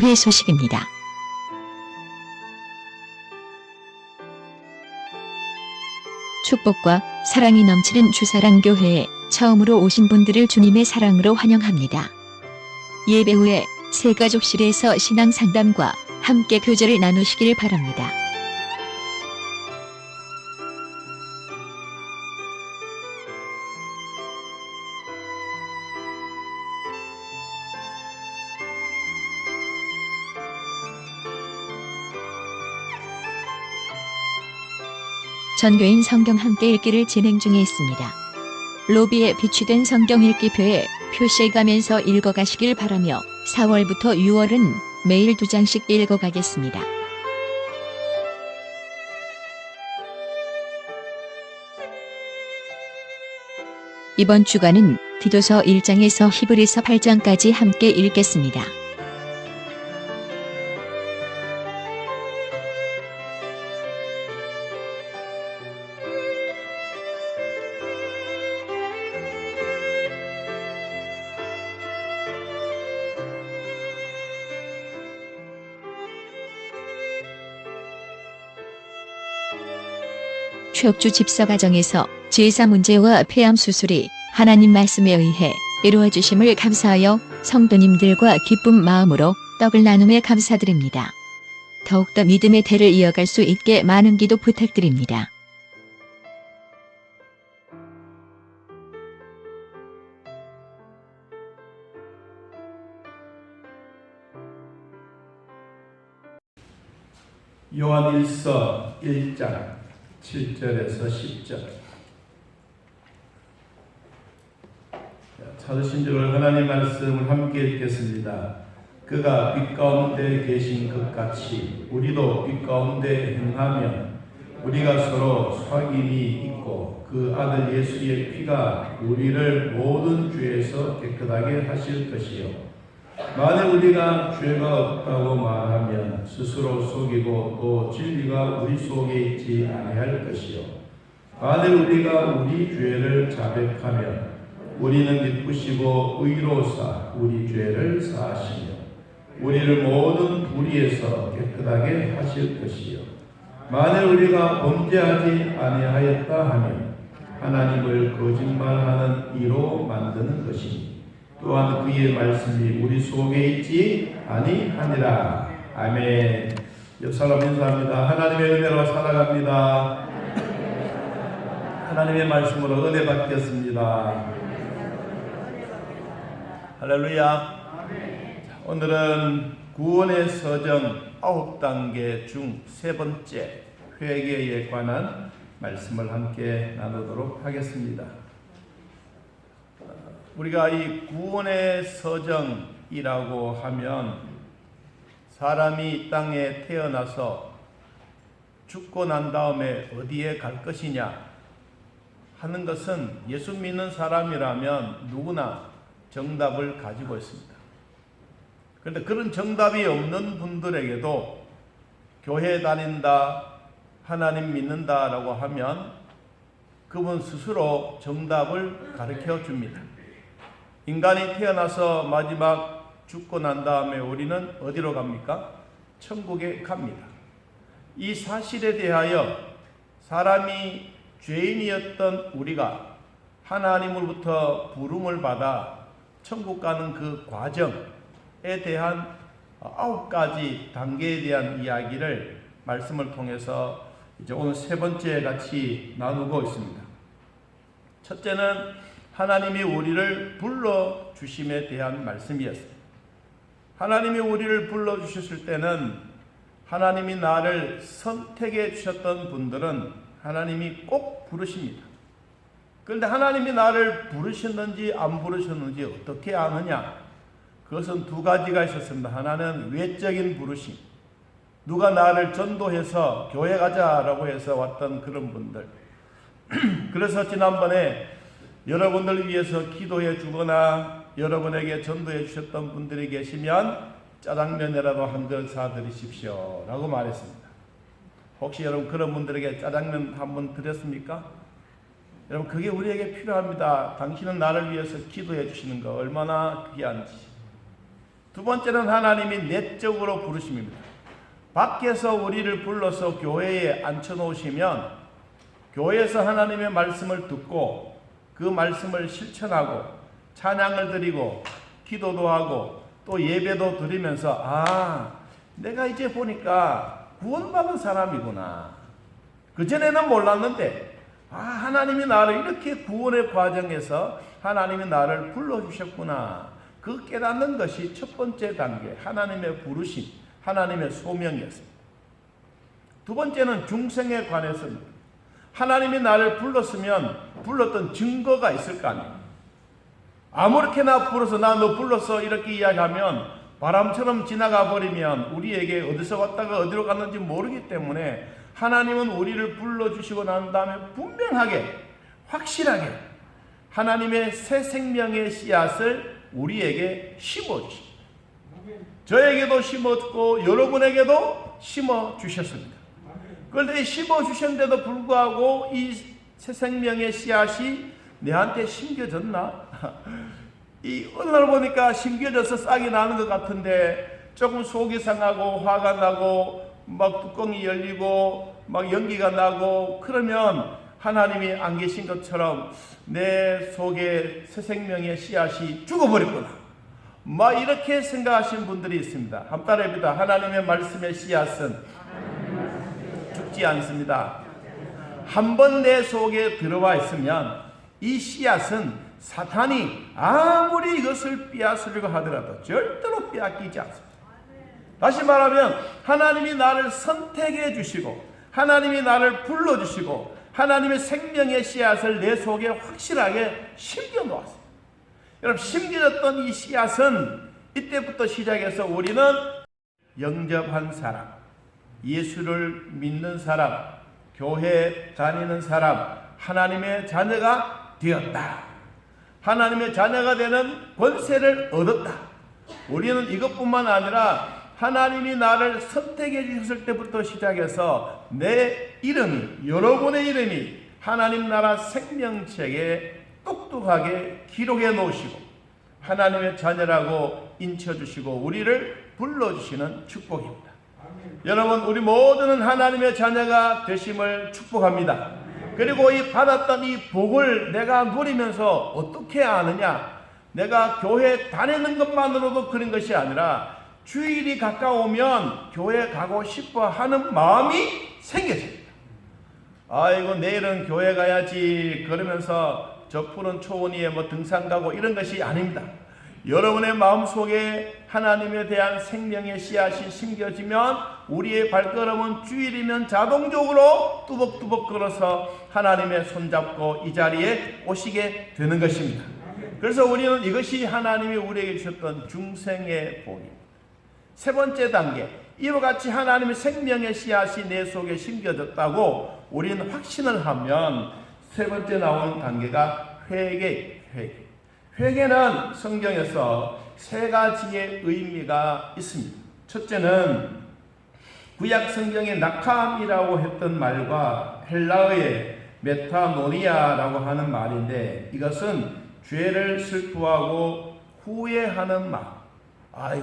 교회 소식입니다. 축복과 사랑이 넘치는 주사랑교회에 처음으로 오신 분들을 주님의 사랑으로 환영합니다. 예배 후에 새가족실에서 신앙 상담과 함께 교제를 나누시길 바랍니다. 전교인 성경 함께 읽기를 진행 중에 있습니다. 로비에 비치된 성경 읽기표에 표시해가면서 읽어가시길 바라며 4월부터 6월은 매일 2장씩 읽어가겠습니다. 이번 주간은 디도서 1장에서 히브리서 8장까지 함께 읽겠습니다. 최옥주 집사 가정에서 제사 문제와 폐암 수술이 하나님 말씀에 의해 이루어 주심을 감사하여 성도님들과 기쁜 마음으로 떡을 나눔에 감사드립니다. 더욱더 믿음의 대를 이어갈 수 있게 많은 기도 부탁드립니다. 요한일서 1장 7절에서 10절. 찾으신 줄 하나님 말씀을 함께 읽겠습니다. 그가 빛 가운데 계신 것 같이 우리도 빛 가운데 행하면 우리가 서로 사귐이 있고 그 아들 예수의 피가 우리를 모든 죄에서 깨끗하게 하실 것이요. 만일 우리가 죄가 없다고 말하면 스스로 속이고 또 진리가 우리 속에 있지 아니할 것이요. 만일 우리가 우리 죄를 자백하면 우리는 기쁘시고 의로사 우리 죄를 사하시며 우리를 모든 불의에서 깨끗하게 하실 것이요. 만일 우리가 범죄하지 아니하였다 하면 하나님을 거짓말하는 이로 만드는 것이니 또한 그의 말씀이 우리 속에 있지 아니하니라. 아멘. 옆 사람 인사합니다. 하나님의 은혜로 살아갑니다. 하나님의 말씀으로 은혜 받겠습니다. 할렐루야. 오늘은 구원의 서정 9단계 중 세 번째 회개에 관한 말씀을 함께 나누도록 하겠습니다. 우리가 이 구원의 서정이라고 하면 사람이 이 땅에 태어나서 죽고 난 다음에 어디에 갈 것이냐 하는 것은 예수 믿는 사람이라면 누구나 정답을 가지고 있습니다. 그런데 그런 정답이 없는 분들에게도 교회 다닌다, 하나님 믿는다라고 하면 그분 스스로 정답을 가르쳐 줍니다. 인간이 태어나서 마지막 죽고 난 다음에 우리는 어디로 갑니까? 천국에 갑니다. 이 사실에 대하여 사람이 죄인이었던 우리가 하나님으로부터 부름을 받아 천국 가는 그 과정에 대한 9가지 단계에 대한 이야기를 말씀을 통해서 이제 오늘 세 번째 같이 나누고 있습니다. 첫째는 하나님이 우리를 불러주심에 대한 말씀이었습니다. 하나님이 우리를 불러주셨을 때는 하나님이 나를 선택해 주셨던 분들은 하나님이 꼭 부르십니다. 그런데 하나님이 나를 부르셨는지 안 부르셨는지 어떻게 아느냐? 그것은 두 가지가 있었습니다. 하나는 외적인 부르심. 누가 나를 전도해서 교회 가자라고 해서 왔던 그런 분들. 그래서 지난번에 여러분들 위해서 기도해 주거나 여러분에게 전도해 주셨던 분들이 계시면 짜장면이라도 한 그릇 사드리십시오 라고 말했습니다. 혹시 여러분 그런 분들에게 짜장면 한 번 드렸습니까? 여러분 그게 우리에게 필요합니다. 당신은 나를 위해서 기도해 주시는 거 얼마나 귀한지. 두 번째는 하나님이 내적으로 부르심입니다. 밖에서 우리를 불러서 교회에 앉혀놓으시면 교회에서 하나님의 말씀을 듣고 그 말씀을 실천하고 찬양을 드리고 기도도 하고 또 예배도 드리면서 내가 이제 보니까 구원받은 사람이구나. 그전에는 몰랐는데 하나님이 나를 이렇게 구원의 과정에서 하나님이 나를 불러주셨구나. 그 깨닫는 것이 첫 번째 단계, 하나님의 부르심, 하나님의 소명이었습니다. 두 번째는 중생에 관해서입니다. 하나님이 나를 불렀으면 불렀던 증거가 있을 거 아니에요. 아무렇게나 불러서 나 너 불렀어 이렇게 이야기하면 바람처럼 지나가 버리면 우리에게 어디서 왔다가 어디로 갔는지 모르기 때문에 하나님은 우리를 불러주시고 난 다음에 분명하게 확실하게 하나님의 새 생명의 씨앗을 우리에게 심어주십니다. 저에게도 심었고 여러분에게도 심어주셨습니다. 그런데 심어주셨는데도 불구하고 이 새 생명의 씨앗이 내한테 심겨졌나? 이 어느 날 보니까 심겨져서 싹이 나는 것 같은데 조금 속이 상하고 화가 나고 막 뚜껑이 열리고 막 연기가 나고 그러면 하나님이 안 계신 것처럼 내 속에 새 생명의 씨앗이 죽어버렸구나. 막 이렇게 생각하시는 분들이 있습니다. 한번 따라해봅니다. 하나님의 말씀의 씨앗은 죽지 않습니다. 한 번 내 속에 들어와 있으면 이 씨앗은 사탄이 아무리 이것을 빼앗으려고 하더라도 절대로 빼앗기지 않습니다. 다시 말하면 하나님이 나를 선택해 주시고 하나님이 나를 불러주시고 하나님의 생명의 씨앗을 내 속에 확실하게 심겨 놓았어요. 여러분, 심겨졌던 이 씨앗은 이때부터 시작해서 우리는 영접한 사람, 예수를 믿는 사람, 교회 다니는 사람, 하나님의 자녀가 되었다. 하나님의 자녀가 되는 권세를 얻었다. 우리는 이것뿐만 아니라 하나님이 나를 선택해 주셨을 때부터 시작해서 내 이름이, 여러분의 이름이 하나님 나라 생명책에 똑똑하게 기록해 놓으시고 하나님의 자녀라고 인쳐주시고 우리를 불러주시는 축복입니다. 여러분, 우리 모두는 하나님의 자녀가 되심을 축복합니다. 그리고 이 받았던 이 복을 내가 누리면서 어떻게 아느냐? 내가 교회 다니는 것만으로도 그런 것이 아니라 주일이 가까우면 교회 가고 싶어 하는 마음이 생겨집니다. 아이고, 내일은 교회 가야지 그러면서 저 푸른 초원 위에 등산 가고 이런 것이 아닙니다. 여러분의 마음속에 하나님에 대한 생명의 씨앗이 심겨지면 우리의 발걸음은 주일이면 자동적으로 뚜벅뚜벅 걸어서 하나님의 손잡고 이 자리에 오시게 되는 것입니다. 그래서 우리는 이것이 하나님이 우리에게 주셨던 중생의 복입니다. 세 번째 단계, 이와 같이 하나님의 생명의 씨앗이 내 속에 심겨졌다고 우리는 확신을 하면 세 번째 나오는 단계가 회개. 회개는 성경에서 세 가지의 의미가 있습니다. 첫째는 구약 성경의 낙함이라고 했던 말과 헬라어의 메타노니아라고 하는 말인데 이것은 죄를 슬퍼하고 후회하는 마음.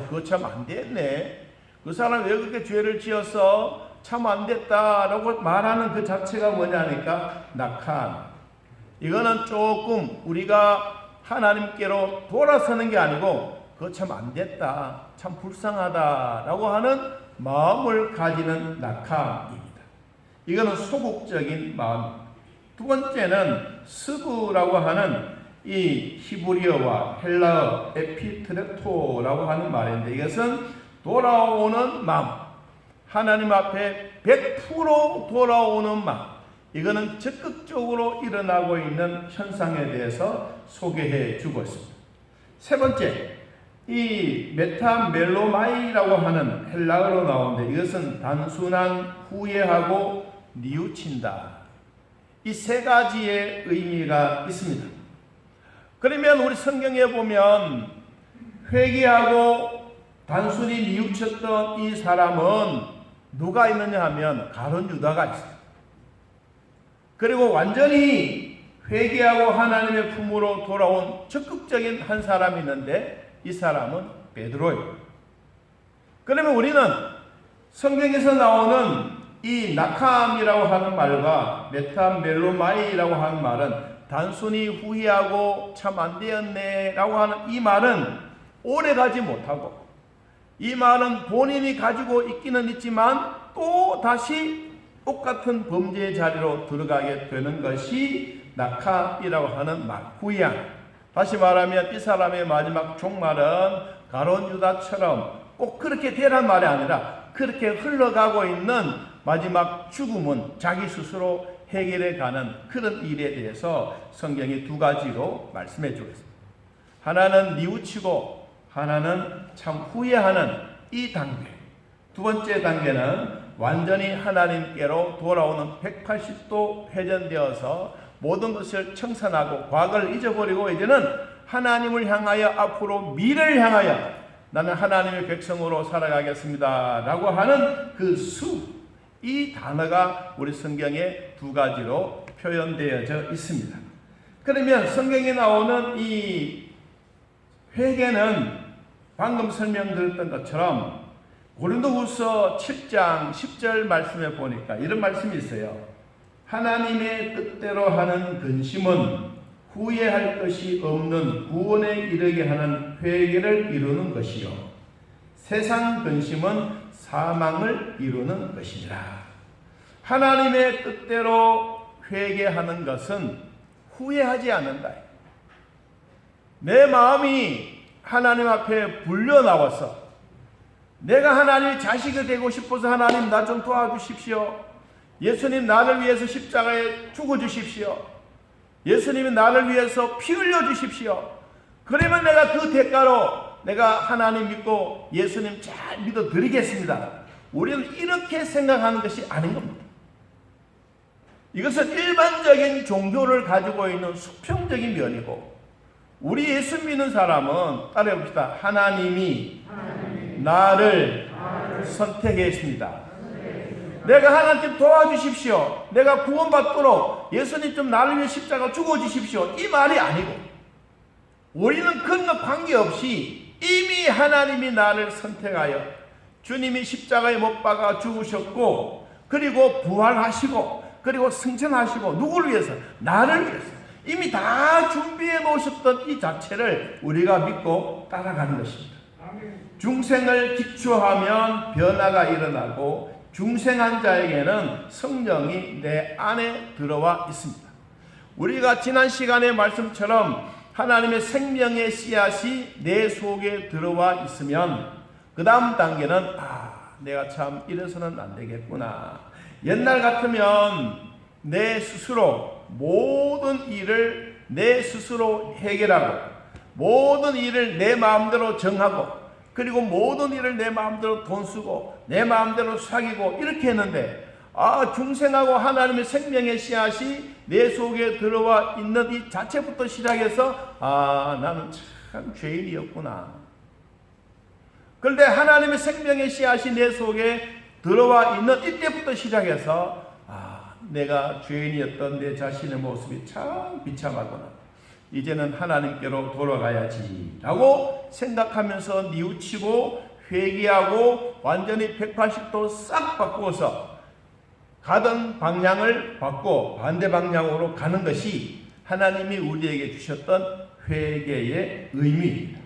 그거 참 안 됐네. 그 사람 왜 그렇게 죄를 지어서 참 안 됐다라고 말하는 그 자체가 뭐냐니까 낙함. 이거는 조금 우리가 하나님께로 돌아서는 게 아니고 그거 참 안 됐다, 참 불쌍하다라고 하는 마음을 가지는 낙함입니다. 이거는 소극적인 마음입니다. 두 번째는 스브라고 하는 이 히브리어와 헬라어 에피트레토라고 하는 말인데 이것은 돌아오는 마음, 하나님 앞에 100% 돌아오는 마음. 이거는 적극적으로 일어나고 있는 현상에 대해서 소개해 주고 있습니다. 세 번째, 이 메타멜로마이라고 하는 헬라어로 나오는데 이것은 단순한 후회하고 뉘우친다. 이 세 가지의 의미가 있습니다. 그러면 우리 성경에 보면 회개하고 단순히 뉘우쳤던 이 사람은 누가 있느냐 하면 가룟 유다가 있어요. 그리고 완전히 회개하고 하나님의 품으로 돌아온 적극적인 한 사람이 있는데 이 사람은 베드로예요. 그러면 우리는 성경에서 나오는 이 낙함이라고 하는 말과 메타멜로마이라고 하는 말은 단순히 후회하고 참 안 되었네 라고 하는 이 말은 오래 가지 못하고, 이 말은 본인이 가지고 있기는 있지만 또 다시 똑같은 범죄의 자리로 들어가게 되는 것이 낙함이라고 하는 말, 후회함. 다시 말하면 이 사람의 마지막 종말은 가룟 유다처럼 꼭 그렇게 되란 말이 아니라 그렇게 흘러가고 있는 마지막 죽음은 자기 스스로 해결해 가는 그런 일에 대해서 성경이 두 가지로 말씀해 주겠습니다. 하나는 뉘우치고 하나는 참 후회하는 이 단계. 두 번째 단계는 완전히 하나님께로 돌아오는 180도 회전되어서 모든 것을 청산하고 과거를 잊어버리고 이제는 하나님을 향하여 앞으로 미래를 향하여 나는 하나님의 백성으로 살아가겠습니다 라고 하는 그 수, 이 단어가 우리 성경에 두 가지로 표현되어져 있습니다. 그러면 성경에 나오는 이 회개는 방금 설명드렸던 것처럼 고린도후서 7장 10절 말씀에 보니까 이런 말씀이 있어요. 하나님의 뜻대로 하는 근심은 후회할 것이 없는 구원에 이르게 하는 회개를 이루는 것이요 세상 근심은 사망을 이루는 것이니라. 하나님의 뜻대로 회개하는 것은 후회하지 않는다. 내 마음이 하나님 앞에 불려 나와서 내가 하나님의 자식이 되고 싶어서 하나님 나 좀 도와주십시오. 예수님 나를 위해서 십자가에 죽어주십시오. 예수님이 나를 위해서 피 흘려주십시오. 그러면 내가 그 대가로 내가 하나님 믿고 예수님 잘 믿어드리겠습니다. 우리는 이렇게 생각하는 것이 아닌 겁니다. 이것은 일반적인 종교를 가지고 있는 수평적인 면이고, 우리 예수 믿는 사람은 따라해봅시다. 하나님이 나를 선택했습니다. 내가 하나님 도와주십시오. 내가 구원받도록 예수님 좀 나를 위해 십자가 죽어주십시오. 이 말이 아니고, 우리는 그런 것 관계없이 이미 하나님이 나를 선택하여 주님이 십자가에 못 박아 죽으셨고, 그리고 부활하시고, 그리고 승천하시고, 누구를 위해서? 나를 위해서 이미 다 준비해 놓으셨던 이 자체를 우리가 믿고 따라가는 것입니다. 중생을 기초하면 변화가 일어나고, 중생한 자에게는 성령이 내 안에 들어와 있습니다. 우리가 지난 시간의 말씀처럼 하나님의 생명의 씨앗이 내 속에 들어와 있으면 그 다음 단계는 내가 참 이래서는 안 되겠구나. 옛날 같으면 내 스스로 모든 일을 내 스스로 해결하고, 모든 일을 내 마음대로 정하고, 그리고 모든 일을 내 마음대로 돈 쓰고 내 마음대로 사귀고 이렇게 했는데, 중생하고 하나님의 생명의 씨앗이 내 속에 들어와 있는 이 자체부터 시작해서 나는 참 죄인이었구나. 그런데 하나님의 생명의 씨앗이 내 속에 들어와 있는 이때부터 시작해서 내가 죄인이었던 내 자신의 모습이 참 비참하구나. 이제는 하나님께로 돌아가야지 라고 생각하면서 뉘우치고 회개하고 완전히 180도 싹 바꾸어서 가던 방향을 바꿔 반대 방향으로 가는 것이 하나님이 우리에게 주셨던 회개의 의미입니다.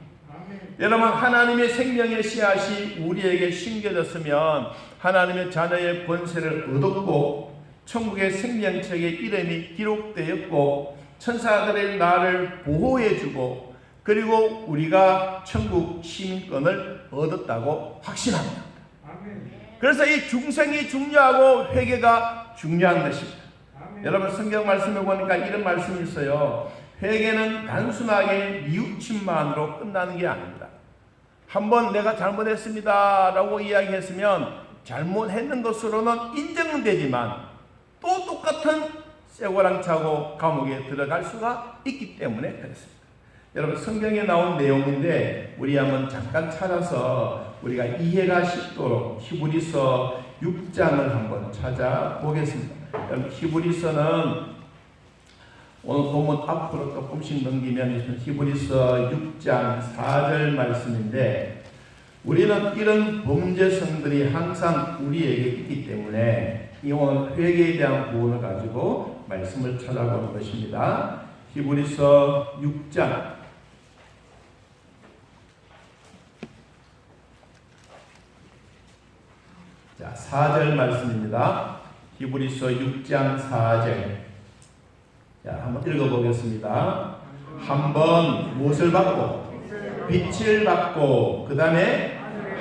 여러분, 하나님의 생명의 씨앗이 우리에게 심겨졌으면 하나님의 자녀의 권세를 얻었고, 천국의 생명책에 이름이 기록되었고, 천사들의 나를 보호해주고, 그리고 우리가 천국 시민권을 얻었다고 확신합니다. 그래서 이 중생이 중요하고 회개가 중요한 것입니다. 여러분, 성경 말씀에 보니까 이런 말씀이 있어요. 회개는 단순하게 뉘우침만으로 끝나는 게 아닙니다. 한번 내가 잘못했습니다 라고 이야기했으면 잘못했는 것으로는 인정은 되지만 또 똑같은 쇠고랑 차고 감옥에 들어갈 수가 있기 때문에 그렇습니다. 여러분, 성경에 나온 내용인데 우리 한번 잠깐 찾아서 우리가 이해가 쉽도록 히브리서 6장을 한번 찾아보겠습니다. 여러분, 히브리서는 오늘 본문 앞으로 조금씩 넘기면 히브리서 6장 4절 말씀인데, 우리는 이런 범죄성들이 항상 우리에게 있기 때문에 이 오늘 회개에 대한 구원을 가지고 말씀을 찾아보는 것입니다. 히브리서 6장 자, 4절 말씀입니다. 히브리서 6장 4절. 자, 한번 읽어보겠습니다. 한번 무엇을 받고? 빛을 받고, 그 다음에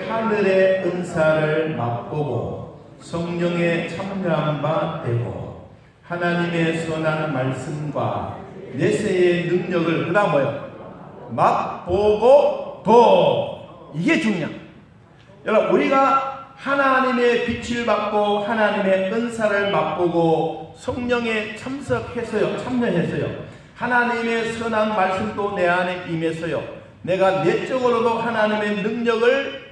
하늘의 은사를 맛보고, 성령에 참여한 바 되고, 하나님의 선한 말씀과 내세의 능력을, 그 다음 뭐요? 맛보고 도. 이게 중요합니다. 여러분, 우리가 하나님의 빛을 받고 하나님의 은사를 맛보고 성령에 참여해서요. 하나님의 선한 말씀도 내 안에 임해서요. 내가 내적으로도 하나님의 능력을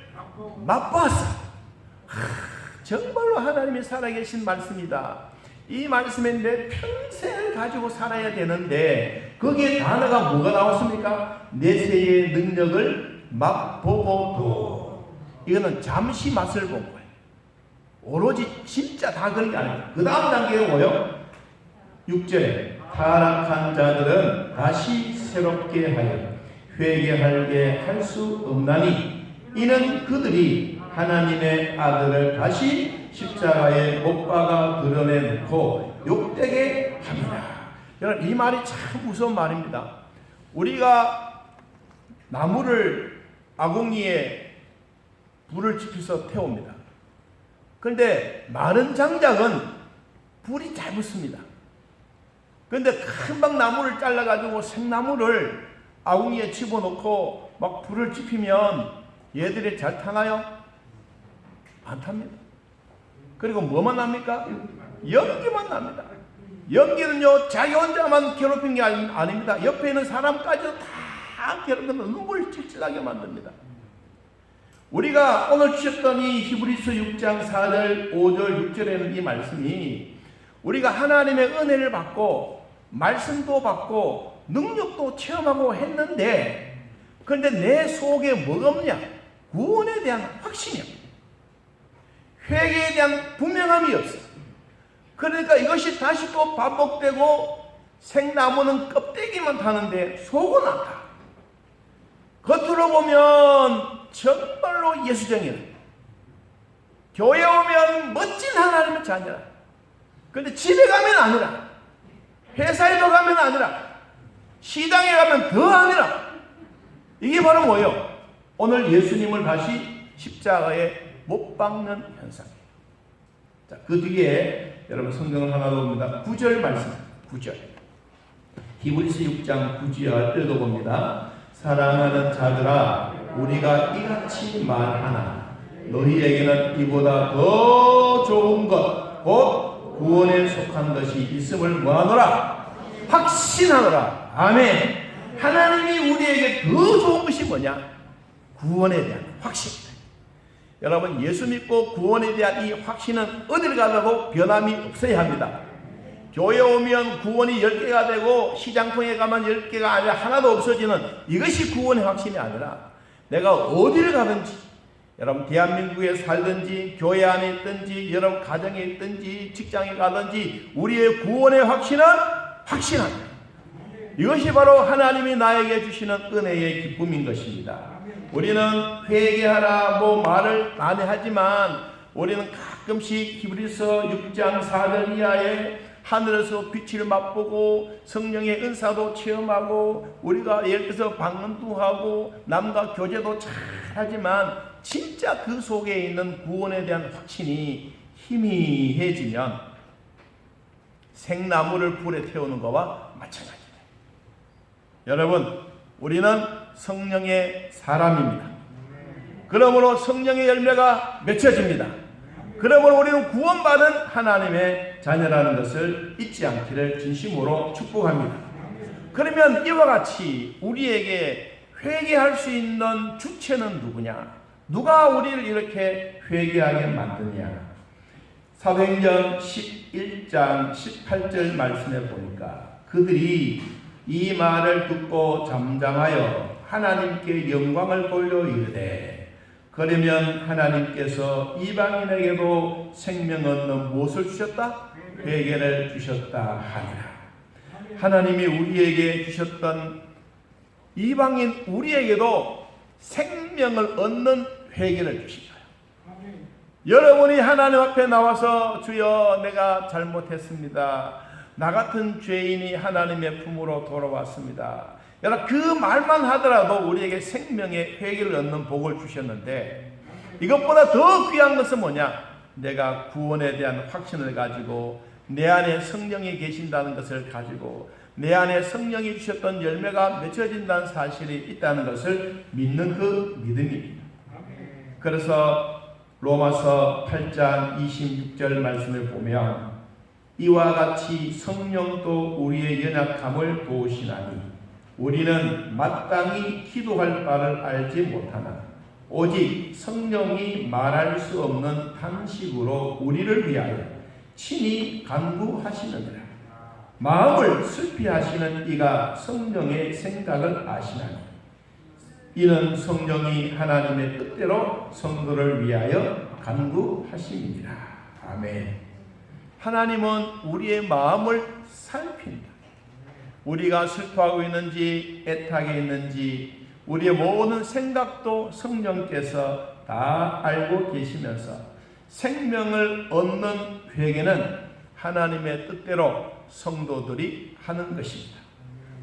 맛보았어. 정말로 하나님이 살아계신 말씀이다. 이 말씀에 내 평생을 가지고 살아야 되는데 거기에 단어가 뭐가 나왔습니까? 내세의 능력을 맛보고도. 이거는 잠시 맛을 본 거예요. 오로지 진짜 다 그런 게 아니에요. 그 다음 단계가 뭐예요? 6절에 타락한 자들은 다시 새롭게 하여 회개하게 할 수 없나니 이는 그들이 하나님의 아들을 다시 십자가에 못 박아 드러내놓고 욕되게 합니다. 여러분, 이 말이 참 무서운 말입니다. 우리가 나무를 아궁이에 불을 지피서 태웁니다. 그런데 마른 장작은 불이 잘 붙습니다. 그런데 금방 나무를 잘라가지고 생나무를 아궁이에 집어넣고 막 불을 지피면 얘들이 잘 타나요? 안 탑니다. 그리고 뭐만 납니까? 연기만 납니다. 연기는요, 자기 혼자만 괴롭힌 게 아닙니다. 옆에 있는 사람까지도 다 괴롭혀서 눈물 찔찔하게 만듭니다. 우리가 오늘 주셨던 이 히브리서 6장 4절, 5절, 6절에는 이 말씀이 우리가 하나님의 은혜를 받고 말씀도 받고 능력도 체험하고 했는데 그런데 내 속에 뭐가 없냐? 구원에 대한 확신이 없어요. 회개에 대한 분명함이 없어요. 그러니까 이것이 다시 또 반복되고 생나무는 껍데기만 타는데 속은 안 타. 겉으로 보면 정말로 예수쟁이라. 교회 오면 멋진 하나님의 자녀라. 그런데 집에 가면 아니라, 회사에도 가면 아니라, 시장에 가면 더 아니라. 이게 바로 뭐예요? 오늘 예수님을 다시 십자가에 못 박는 현상이에요. 자, 그 뒤에 여러분 성경을 하나 더 봅니다. 9절 말씀. 9절. 히브리서 6장 9절 읽어봅니다. 사랑하는 자들아, 우리가 이같이 말하나 너희에게는 이보다 더 좋은 것, 곧 구원에 속한 것이 있음을 뭐하노라? 확신하노라. 아멘. 하나님이 우리에게 더 좋은 것이 뭐냐? 구원에 대한 확신이다. 여러분, 예수 믿고 구원에 대한 이 확신은 어딜 가도 변함이 없어야 합니다. 교회 오면 구원이 10개가 되고 시장통에 가면 10개가 아니라 하나도 없어지는 이것이 구원의 확신이 아니라 내가 어디를 가든지, 여러분 대한민국에 살든지 교회 안에 있든지 여러분 가정에 있든지 직장에 가든지 우리의 구원의 확신은 확신합니다. 이것이 바로 하나님이 나에게 주시는 은혜의 기쁨인 것입니다. 우리는 회개하라 말을 많이 하지만 우리는 가끔씩 히브리서 6장 4절 이하에 하늘에서 빛을 맛보고 성령의 은사도 체험하고 우리가 예를 들어서 방언도 하고 남과 교제도 잘 하지만 진짜 그 속에 있는 구원에 대한 확신이 희미해지면 생나무를 불에 태우는 것과 마찬가지입니다. 여러분, 우리는 성령의 사람입니다. 그러므로 성령의 열매가 맺혀집니다. 그러므로 우리는 구원받은 하나님의 자녀라는 것을 잊지 않기를 진심으로 축복합니다. 그러면 이와 같이 우리에게 회개할 수 있는 주체는 누구냐? 누가 우리를 이렇게 회개하게 만드냐? 사도행전 11장 18절 말씀에 보니까 그들이 이 말을 듣고 잠잠하여 하나님께 영광을 돌려 이르되 그러면 하나님께서 이방인에게도 생명 얻는 무엇을 주셨다? 회개를 주셨다 하니라. 하나님이 우리에게 주셨던 이방인 우리에게도 생명을 얻는 회개를 주신 거예요. 여러분이 하나님 앞에 나와서 주여 내가 잘못했습니다. 나 같은 죄인이 하나님의 품으로 돌아왔습니다. 여러분 그 말만 하더라도 우리에게 생명의 회개를 얻는 복을 주셨는데 이것보다 더 귀한 것은 뭐냐? 내가 구원에 대한 확신을 가지고 내 안에 성령이 계신다는 것을 가지고 내 안에 성령이 주셨던 열매가 맺혀진다는 사실이 있다는 것을 믿는 그 믿음입니다. 그래서 로마서 8장 26절 말씀을 보면 이와 같이 성령도 우리의 연약함을 도우시나니 우리는 마땅히 기도할 바를 알지 못하나 오직 성령이 말할 수 없는 탄식으로 우리를 위하여 친히 간구하시느니라. 마음을 슬피 하시는 이가 성령의 생각을 아시나니 이는 성령이 하나님의 뜻대로 성도를 위하여 간구하심이니라. 아멘. 하나님은 우리의 마음을 살핀다. 우리가 슬퍼하고 있는지 애타게 있는지 우리의 모든 생각도 성령께서 다 알고 계시면서 생명을 얻는 회개는 하나님의 뜻대로 성도들이 하는 것입니다.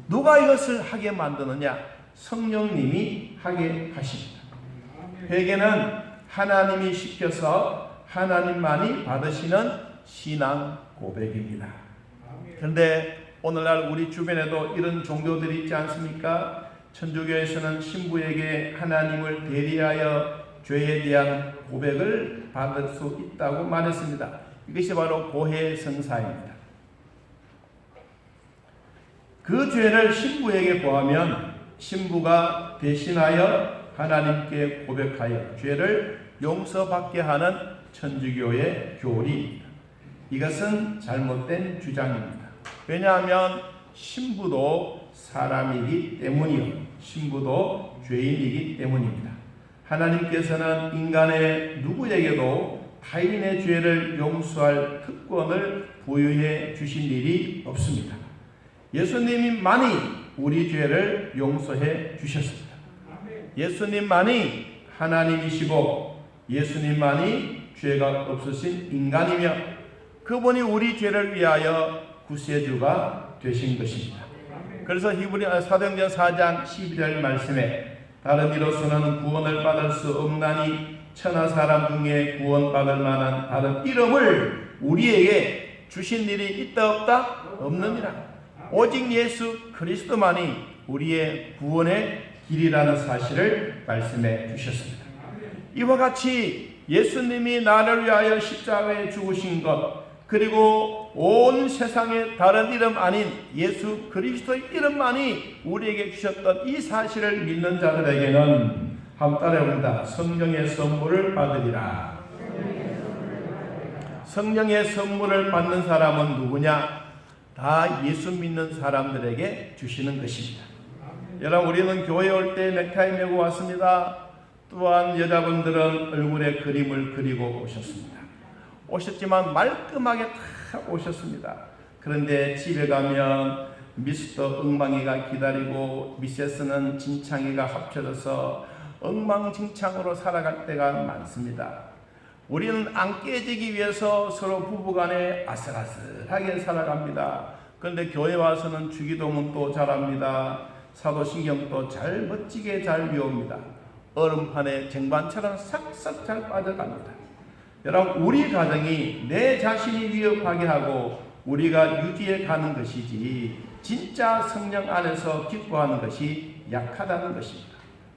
누가 이것을 하게 만드느냐? 성령님이 하게 하십니다. 회개는 하나님이 시켜서 하나님만이 받으시는 신앙 고백입니다. 그런데 오늘날 우리 주변에도 이런 종교들이 있지 않습니까? 천주교에서는 신부에게 하나님을 대리하여 죄에 대한 고백을 받을 수 있다고 말했습니다. 이것이 바로 고해성사입니다. 그 죄를 신부에게 고하면 신부가 대신하여 하나님께 고백하여 죄를 용서받게 하는 천주교의 교리입니다. 이것은 잘못된 주장입니다. 왜냐하면 신부도 사람이기 때문이요 신부도 죄인이기 때문입니다. 하나님께서는 인간의 누구에게도 타인의 죄를 용서할 특권을 부여해 주신 일이 없습니다. 예수님만이 우리 죄를 용서해 주셨습니다. 예수님만이 하나님이시고 예수님만이 죄가 없으신 인간이며 그분이 우리 죄를 위하여 구세주가 되신 것입니다. 그래서 사도행전 4장 12절 말씀에 다른 이로서는 구원을 받을 수 없나니 천하 사람 중에 구원받을 만한 다른 이름을 우리에게 주신 일이 있다 없다? 없느니라. 오직 예수 그리스도만이 우리의 구원의 길이라는 사실을 말씀해 주셨습니다. 이와 같이 예수님이 나를 위하여 십자가에 죽으신 것 그리고 온 세상에 다른 이름 아닌 예수 그리스도의 이름만이 우리에게 주셨던 이 사실을 믿는 자들에게는 한번 따라해봅니다. 성령의 선물을 받으리라. 성령의 선물을 받는 사람은 누구냐? 다 예수 믿는 사람들에게 주시는 것입니다. 여러분 우리는 교회 올 때 넥타이 메고 왔습니다. 또한 여자분들은 얼굴에 그림을 그리고 오셨습니다. 오셨지만 말끔하게 다 오셨습니다. 그런데 집에 가면 미스터 엉망이가 기다리고 미세스는 진창이가 합쳐져서 엉망진창으로 살아갈 때가 많습니다. 우리는 안 깨지기 위해서 서로 부부간에 아슬아슬하게 살아갑니다. 그런데 교회 와서는 주기도문도 잘합니다. 사도신경도 잘 멋지게 잘 외웁니다. 얼음판에 쟁반처럼 싹싹 잘 빠져갑니다. 여러분 우리 가정이 내 자신이 위협하게 하고 우리가 유지해 가는 것이지 진짜 성령 안에서 기뻐하는 것이 약하다는 것입니다.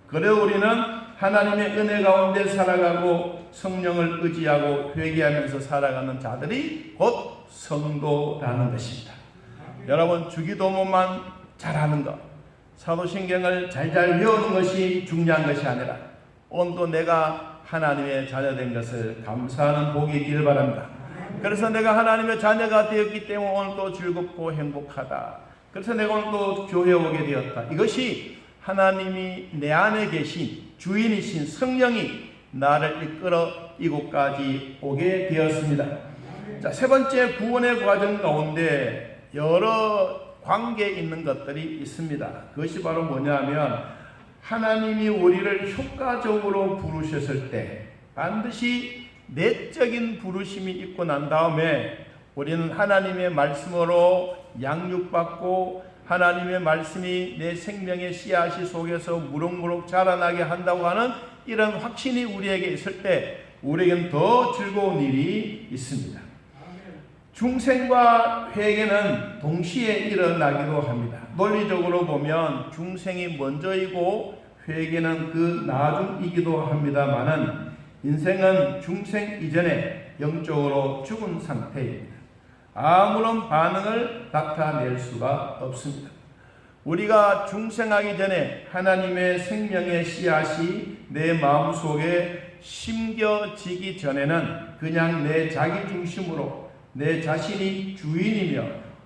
그래서 우리는 하나님의 은혜 가운데 살아가고 성령을 의지하고 회개하면서 살아가는 자들이 곧 성도라는 것입니다. 여러분 주기도문만 잘하는 것 사도신경을 잘잘 외우는 것이 중요한 것이 아니라 오늘도 내가 하나님의 자녀된 것을 감사하는 복이 있기를 바랍니다. 그래서 내가 하나님의 자녀가 되었기 때문에 오늘도 즐겁고 행복하다. 그래서 내가 오늘도 교회에 오게 되었다. 이것이 하나님이 내 안에 계신 주인이신 성령이 나를 이끌어 이곳까지 오게 되었습니다. 자, 세 번째 구원의 과정 가운데 여러 관계에 있는 것들이 있습니다. 그것이 바로 뭐냐면 하나님이 우리를 효과적으로 부르셨을 때 반드시 내적인 부르심이 있고 난 다음에 우리는 하나님의 말씀으로 양육받고 하나님의 말씀이 내 생명의 씨앗이 속에서 무럭무럭 자라나게 한다고 하는 이런 확신이 우리에게 있을 때 우리에겐 더 즐거운 일이 있습니다. 중생과 회개는 동시에 일어나기도 합니다. 논리적으로 보면 중생이 먼저이고 회개는 그 나중이기도 합니다만은 인생은 중생 이전에 영적으로 죽은 상태입니다. 아무런 반응을 나타낼 수가 없습니다. 우리가 중생하기 전에 하나님의 생명의 씨앗이 내 마음속에 심겨지기 전에는 그냥 내 자기 중심으로 내 자신이 주인이며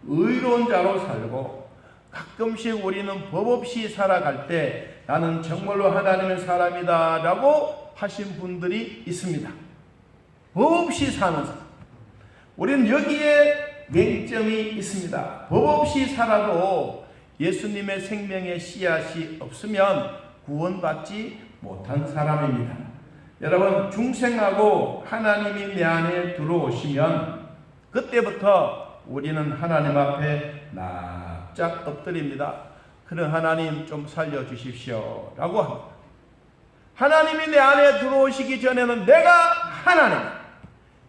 의로운 자로 살고 가끔씩 우리는 법 없이 살아갈 때 나는 정말로 하나님의 사람이다 라고 하신 분들이 있습니다. 법 없이 사는 사람. 우리는 여기에 맹점이 있습니다. 법 없이 살아도 예수님의 생명의 씨앗이 없으면 구원받지 못한 사람입니다. 여러분, 중생하고 하나님이 내 안에 들어오시면 그때부터 우리는 하나님 앞에 납작 엎드립니다. 그런 하나님 좀 살려주십시오 라고 합니다. 하나님이 내 안에 들어오시기 전에는 내가 하나님,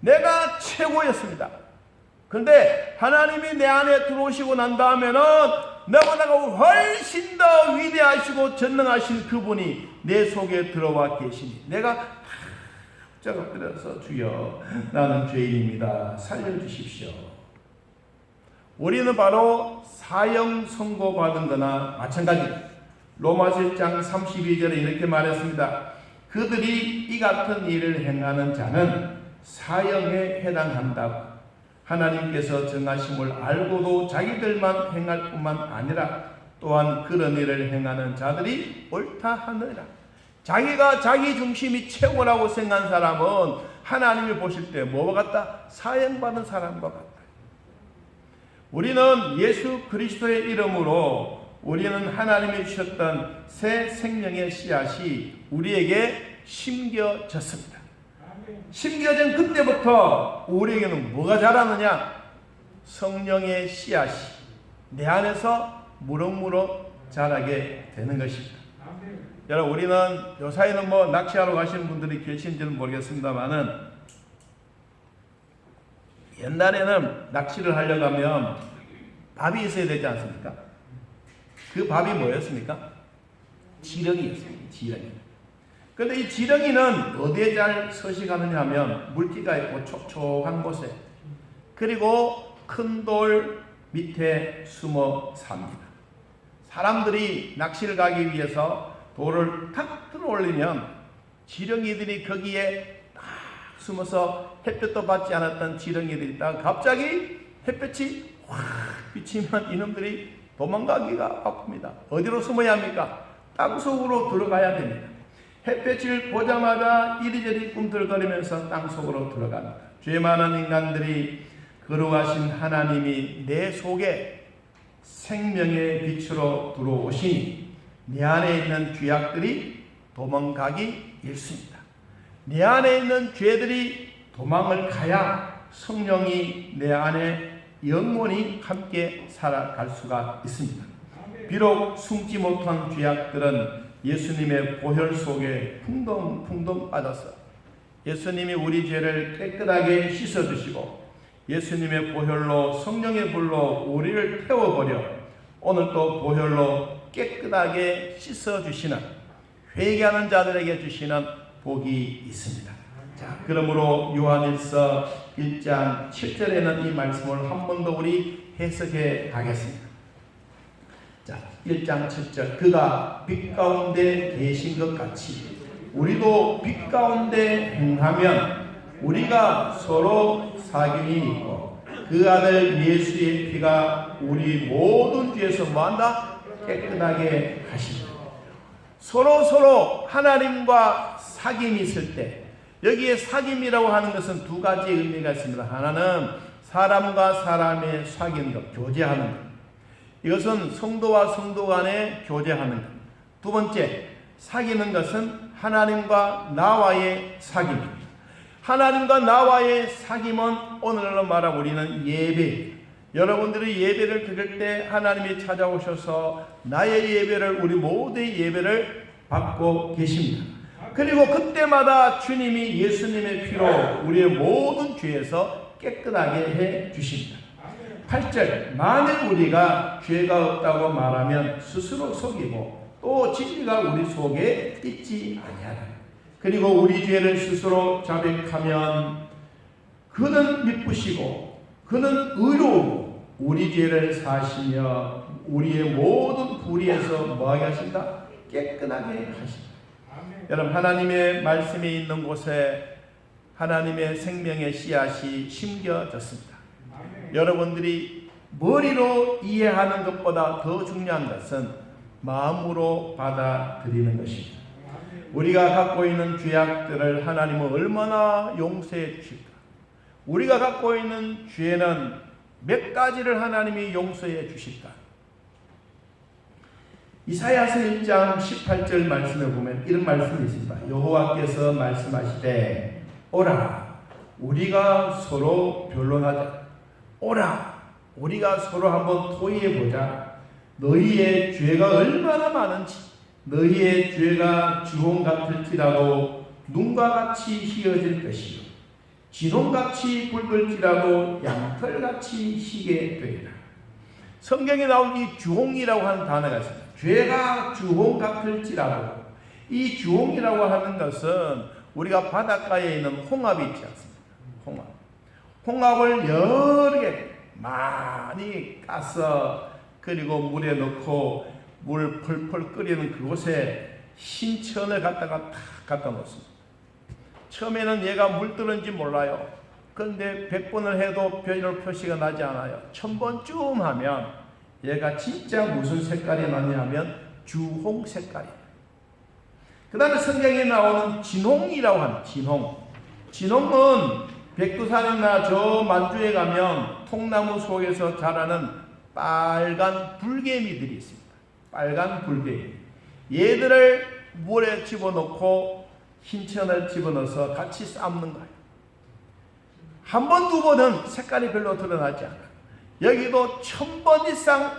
내가 최고였습니다. 그런데 하나님이 내 안에 들어오시고 난 다음에는 너보다가 훨씬 더 위대하시고 전능하신 그분이 내 속에 들어와 계시니 내가 납작 엎드려서 주여 나는 죄인입니다. 살려주십시오. 우리는 바로 사형 선고받은 거나 마찬가지입니다. 로마서 1장 32절에 이렇게 말했습니다. 그들이 이 같은 일을 행하는 자는 사형에 해당한다고 하나님께서 정하심을 알고도 자기들만 행할 뿐만 아니라 또한 그런 일을 행하는 자들이 옳다 하느니라. 자기가 자기 중심이 최고라고 생각한 사람은 하나님이 보실 때 뭐와 같다? 사형받은 사람과 같다. 우리는 예수 그리스도의 이름으로 우리는 하나님이 주셨던 새 생명의 씨앗이 우리에게 심겨졌습니다. 심겨진 그때부터 우리에게는 뭐가 자라느냐? 성령의 씨앗이 내 안에서 무럭무럭 자라게 되는 것입니다. 여러분, 우리는 요사이는 뭐 낚시하러 가시는 분들이 계신지는 모르겠습니다만은 옛날에는 낚시를 하려고 하면 밥이 있어야 되지 않습니까? 그 밥이 뭐였습니까? 지렁이였습니다. 지렁이. 그런데 이 지렁이는 어디에 잘 서식하느냐 하면 물기가 있고 촉촉한 곳에, 그리고 큰 돌 밑에 숨어 삽니다. 사람들이 낚시를 가기 위해서 돌을 탁 들어 올리면 지렁이들이 거기에 딱 숨어서 햇볕도 받지 않았던 지렁이들이 있다가 갑자기 햇볕이 확 비치면 이놈들이 도망가기가 아픕니다. 어디로 숨어야 합니까? 땅속으로 들어가야 됩니다. 햇볕을 보자마자 이리저리 꿈틀거리면서 땅속으로 들어갑니다. 죄 많은 인간들이 거룩하신 하나님이 내 속에 생명의 빛으로 들어오시니 내 안에 있는 죄악들이 도망가기 일쑤입니다. 내 안에 있는 죄들이 도망을 가야 성령이 내 안에 영원히 함께 살아갈 수가 있습니다. 비록 숨지 못한 죄악들은 예수님의 보혈 속에 풍덩풍덩 빠졌어. 예수님이 우리 죄를 깨끗하게 씻어주시고 예수님의 보혈로 성령의 불로 우리를 태워버려 오늘 또 보혈로 깨끗하게 씻어주시는 회개하는 자들에게 주시는 복이 있습니다. 자, 그러므로 요한일서 1장 7절에는 이 말씀을 한 번 더 우리 해석해 가겠습니다. 자, 1장 7절 그가 빛 가운데 계신 것 같이 우리도 빛 가운데 행하면 우리가 서로 사귐이 있고 그 아들 예수의 피가 우리 모든 죄에서 뭐한다? 깨끗하게 하십니다. 서로 하나님과 사귐이 있을 때, 여기에 사귐이라고 하는 것은 두 가지 의미가 있습니다. 하나는 사람과 사람의 사귀는 것, 교제하는 것. 이것은 성도와 성도 간에 교제하는 것. 두 번째, 사귀는 것은 하나님과 나와의 사귐입니다. 하나님과 나와의 사귐은 오늘날로 말하면 우리는 예배. 여러분들이 예배를 드릴 때 하나님이 찾아오셔서 나의 예배를, 우리 모두의 예배를 받고 계십니다. 그리고 그때마다 주님이 예수님의 피로 우리의 모든 죄에서 깨끗하게 해 주십니다. 8절, 만일 우리가 죄가 없다고 말하면 스스로 속이고 또 진리가 우리 속에 있지 아니하라. 그리고 우리 죄를 스스로 자백하면 그는 미쁘시고 그는 의로우고 우리 죄를 사시며 우리의 모든 불의에서 뭐하게 하신다? 깨끗하게 하신다. 여러분, 하나님의 말씀이 있는 곳에 하나님의 생명의 씨앗이 심겨졌습니다. 여러분들이 머리로 이해하는 것보다 더 중요한 것은 마음으로 받아들이는 것입니다. 우리가 갖고 있는 죄악들을 하나님은 얼마나 용서해 주실까? 우리가 갖고 있는 죄는 몇 가지를 하나님이 용서해 주실까? 이사야서 1장 18절 말씀에 보면 이런 말씀이 있습니다. 여호와께서 말씀하시되 오라 우리가 서로 변론하자. 오라 우리가 서로 한번 토의해보자. 너희의 죄가 얼마나 많은지, 너희의 죄가 주홍 같을지라도 눈과 같이 희어질 것이요 진홍같이 붉을지라도 양털같이 희게 되리라. 성경에 나온 이 주홍이라고 하는 단어가 있습니다. 죄가 주홍 같을지라도, 이 주홍이라고 하는 것은 우리가 바닷가에 있는 홍합이 있지 않습니까? 홍합을 여러 개 많이 까서 그리고 물에 넣고 물 펄펄 끓이는 그곳에 신천을 갖다가 탁 갖다 놓습니다. 처음에는 얘가 물들은지 몰라요. 그런데 100번을 해도 별로 표시가 나지 않아요. 1000번쯤 하면 얘가 진짜 무슨 색깔이 나냐 하면 주홍 색깔이에요. 그 다음에 성경에 나오는 진홍이라고 하는 진홍은 백두산이나 저 만주에 가면 통나무 속에서 자라는 빨간 불개미들이 있습니다. 빨간 불개미. 얘들을 물에 집어넣고 흰천을 집어넣어서 같이 삶는 거예요. 한 번, 두 번은 색깔이 별로 드러나지 않아요. 여기도 1000번 이상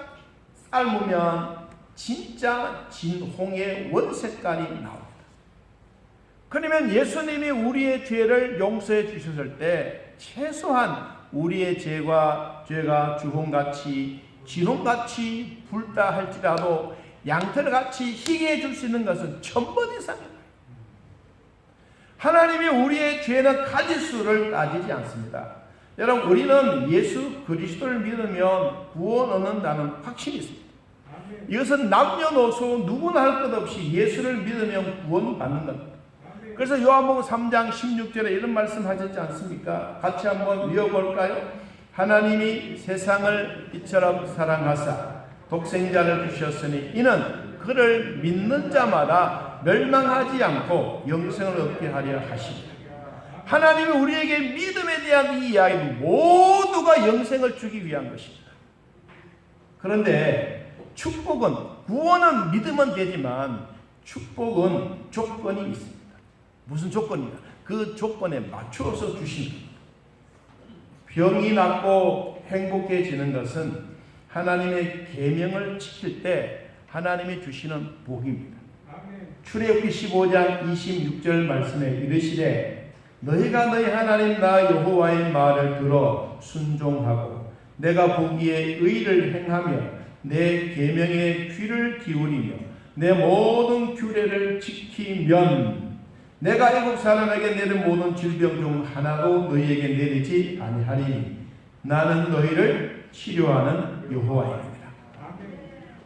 삶으면 진짜 진홍의 원색깔이 나옵니다. 그러면 예수님이 우리의 죄를 용서해 주셨을 때 최소한 우리의 죄가 주홍같이 진홍같이 붉다 할지라도 양털같이 희게 해줄 수 있는 것은 1000번 이상입니다. 하나님이 우리의 죄는 가지수를 따지지 않습니다. 여러분, 우리는 예수 그리스도를 믿으면 구원 얻는다는 확신이 있습니다. 이것은 남녀노소 누구나 할 것 없이 예수를 믿으면 구원받는 겁니다. 그래서 요한복음 3장 16절에 이런 말씀 하셨지 않습니까? 같이 한번 읽어볼까요? 하나님이 세상을 이처럼 사랑하사 독생자를 주셨으니 이는 그를 믿는 자마다 멸망하지 않고 영생을 얻게 하려 하십니다. 하나님이 우리에게 믿음에 대한 이 이야기는 모두가 영생을 주기 위한 것입니다. 그런데 축복은, 구원은 믿으면 되지만 축복은 조건이 있습니다. 무슨 조건이냐? 그 조건에 맞추어서 주십니다. 병이 낫고 행복해지는 것은 하나님의 계명을 지킬 때 하나님이 주시는 복입니다. 출애굽기 15장 26절 말씀에 이르시되 너희가 너희 하나님 나 여호와의 말을 들어 순종하고 내가 보기에 의를 행하며 내 계명에 귀를 기울이며 내 모든 규례를 지키면 내가 애국 사람에게 내린 모든 질병 중 하나도 너희에게 내리지 아니하리니 나는 너희를 치료하는 여호와입니다.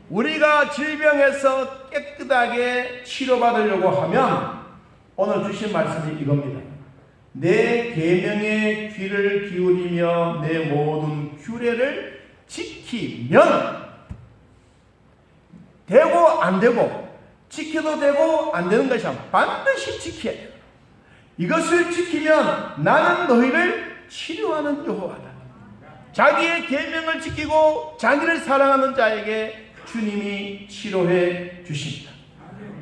우리가 질병에서 깨끗하게 치료받으려고 하면 오늘 주신 말씀이 이겁니다. 내 계명에 귀를 기울이며 내 모든 규례를 지키면 되고 안 되고 지켜도 되고 안 되는 것이 아니라 반드시 지켜야 돼요. 이것을 지키면 나는 너희를 치료하는 여호와다. 자기의 계명을 지키고 자기를 사랑하는 자에게 주님이 치료해 주십니다.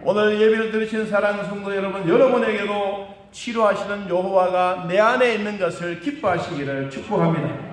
오늘 예배를 들으신 사랑하는 성도 여러분, 여러분에게도 치료하시는 여호와가 내 안에 있는 것을 기뻐하시기를 축복합니다.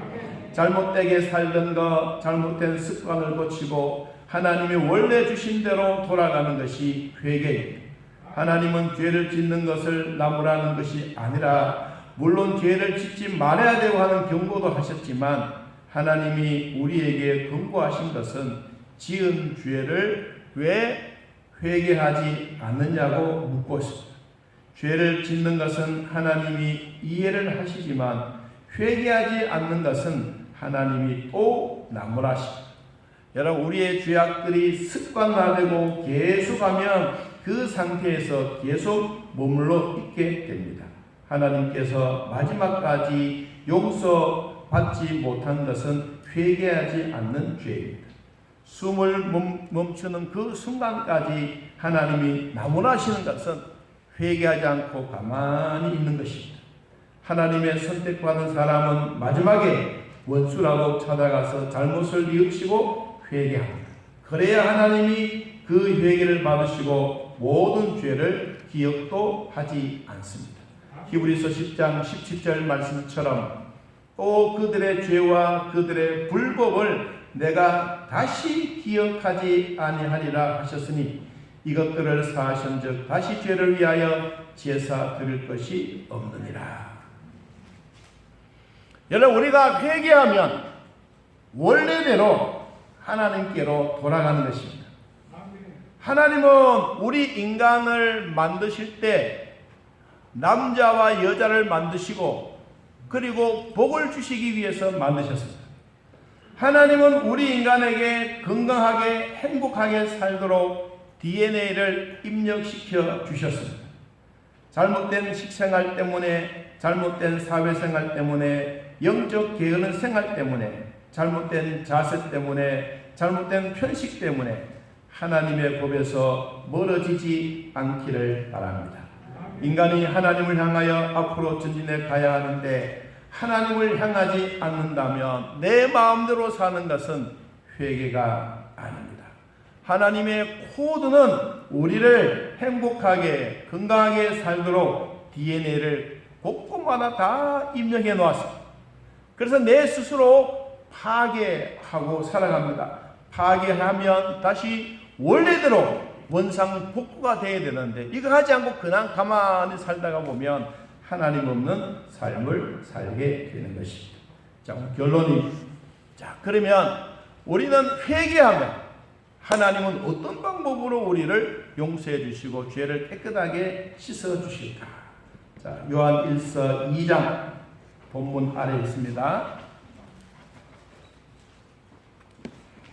잘못되게 살던 것, 잘못된 습관을 고치고 하나님이 원래 주신 대로 돌아가는 것이 회개입니다. 하나님은 죄를 짓는 것을 나무라는 것이 아니라 물론 죄를 짓지 말아야 되고 하는 경고도 하셨지만 하나님이 우리에게 경고하신 것은 지은 죄를 왜 회개하지 않느냐고 묻고 있습니다. 죄를 짓는 것은 하나님이 이해를 하시지만 회개하지 않는 것은 하나님이 또 나무라십니다. 여러분, 우리의 죄악들이 습관화되고 계속하면 그 상태에서 계속 머물러 있게 됩니다. 하나님께서 마지막까지 용서받지 못한 것은 회개하지 않는 죄입니다. 숨을 멈추는 그 순간까지 하나님이 나무라시는 것은 회개하지 않고 가만히 있는 것입니다. 하나님의 선택받은 사람은 마지막에 원수라도 찾아가서 잘못을 뉘우치고 회개합니다. 그래야 하나님이 그 회개를 받으시고 모든 죄를 기억도 하지 않습니다. 히브리서 10장 17절 말씀처럼 또 그들의 죄와 그들의 불법을 내가 다시 기억하지 아니하리라 하셨으니 이것들을 사하신즉 다시 죄를 위하여 제사 드릴 것이 없느니라. 여러분, 우리가 회개하면 원래대로 하나님께로 돌아가는 것입니다. 하나님은 우리 인간을 만드실 때 남자와 여자를 만드시고 그리고 복을 주시기 위해서 만드셨습니다. 하나님은 우리 인간에게 건강하게 행복하게 살도록 DNA를 입력시켜 주셨습니다. 잘못된 식생활 때문에, 잘못된 사회생활 때문에, 영적 게으른 생활 때문에, 잘못된 자세 때문에, 잘못된 편식 때문에 하나님의 법에서 멀어지지 않기를 바랍니다. 인간이 하나님을 향하여 앞으로 전진해 가야 하는데 하나님을 향하지 않는다면 내 마음대로 사는 것은 회개가 아닙니다. 하나님의 코드는 우리를 행복하게 건강하게 살도록 DNA를 곳곳마다 다 입력해 놓았습니다. 그래서 내 스스로 파괴하고 살아갑니다. 파괴하면 다시 원래대로 원상복구가 돼야 되는데 이거 하지 않고 그냥 가만히 살다가 보면 하나님 없는 삶을 살게 되는 것입니다. 자, 결론이, 그러면 우리는 회개하면 하나님은 어떤 방법으로 우리를 용서해 주시고 죄를 깨끗하게 씻어 주실까? 자, 요한 1서 2장 본문 아래에 있습니다.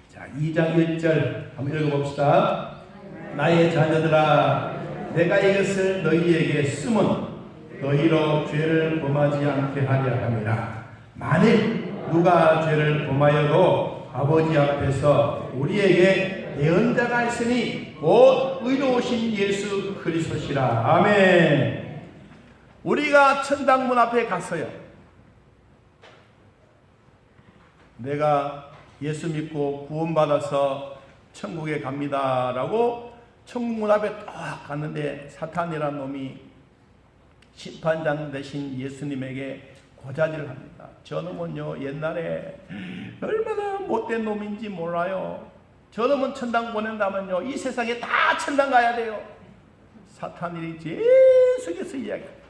자, 2장 1절 한번 읽어봅시다. 나의 자녀들아, 내가 이것을 너희에게 쓰면 너희로 죄를 범하지 않게 하려 함이라. 만일 누가 죄를 범하여도 아버지 앞에서 우리에게 예언자가 있으니 곧 의로우신 예수 그리스도시라. 아멘. 우리가 천당문 앞에 갔어요. 내가 예수 믿고 구원받아서 천국에 갑니다라고 천국문 앞에 딱 갔는데 사탄이라는 놈이 심판장 되신 예수님에게 고자질을 합니다. 저놈은요, 옛날에 얼마나 못된 놈인지 몰라요. 저놈은 천당 보낸다면요, 이 세상에 다 천당 가야 돼요. 사탄이 계속해서 이야기합니다.